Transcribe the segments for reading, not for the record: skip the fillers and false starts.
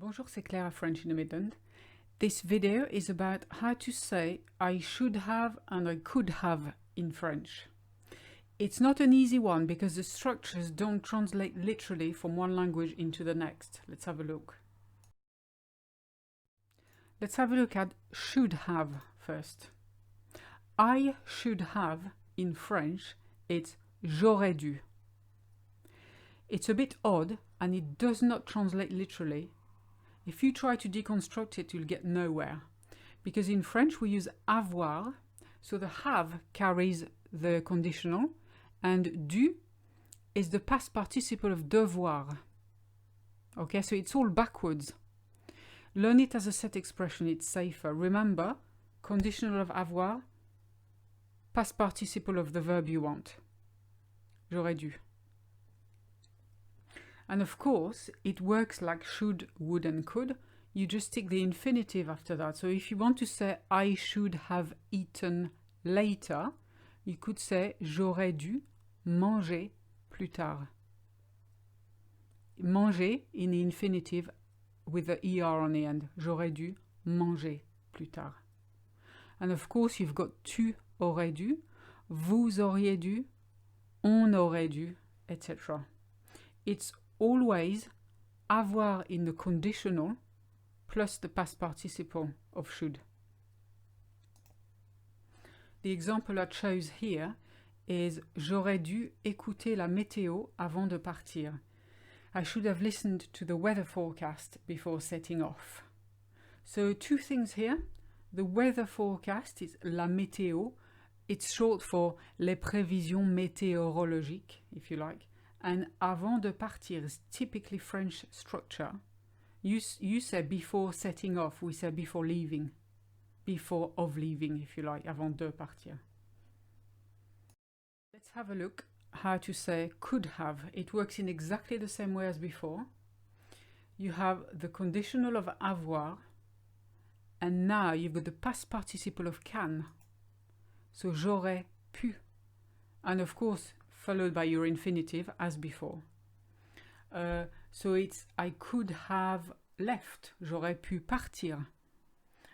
Bonjour, c'est Claire at French in the Midland. This video is about how to say I should have and I could have in French. It's not an easy one because the structures don't translate literally from one language into the next. Let's have a look. Let's have a look at should have first. I should have in French, it's j'aurais dû. It's a bit odd and it does not translate literally. If you try to deconstruct it, you'll get nowhere. Because in French we use avoir, so the have carries the conditional, and dû is the past participle of devoir. Okay, so it's all backwards. Learn it as a set expression, it's safer. Remember, conditional of avoir, past participle of the verb you want. J'aurais dû. And of course, it works like should, would, and could. You just stick the infinitive after that. So if you want to say, I should have eaten later, you could say, j'aurais dû manger plus tard. Manger in the infinitive with the ER on the end. J'aurais dû manger plus tard. And of course, you've got tu aurais dû, vous auriez dû, on aurait dû, etc. It's always avoir in the conditional plus the past participle of should. The example I chose here is j'aurais dû écouter la météo avant de partir. I should have listened to the weather forecast before setting off. So two things here. The weather forecast is la météo. It's short for les prévisions météorologiques, if you like. And avant de partir is typically French structure. You say before setting off, we say before leaving. Before of leaving, if you like, avant de partir. Let's have a look how to say could have. It works in exactly the same way as before. You have the conditional of avoir, and now you've got the past participle of can. So j'aurais pu. And of course, followed by your infinitive as before. So it's I could have left, j'aurais pu partir.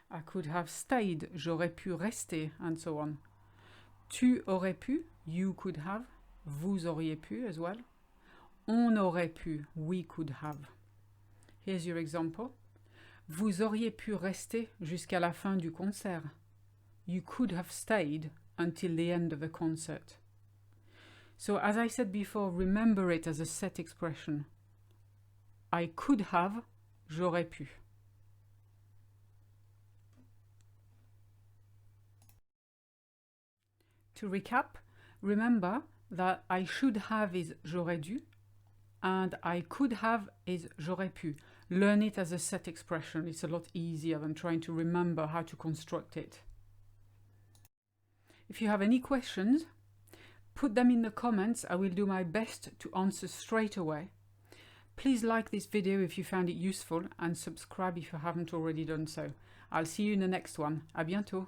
I could have stayed, j'aurais pu rester, and so on. Tu aurais pu, you could have, vous auriez pu as well. On aurait pu, we could have. Here's your example. Vous auriez pu rester jusqu'à la fin du concert. You could have stayed until the end of the concert. So as I said before, remember it as a set expression. I could have, j'aurais pu. To recap, remember that I should have is j'aurais dû, and I could have is j'aurais pu. Learn it as a set expression. It's a lot easier than trying to remember how to construct it. If you have any questions, put them in the comments. I will do my best to answer straight away. Please like this video if you found it useful and subscribe if you haven't already done so. I'll see you in the next one. À bientôt.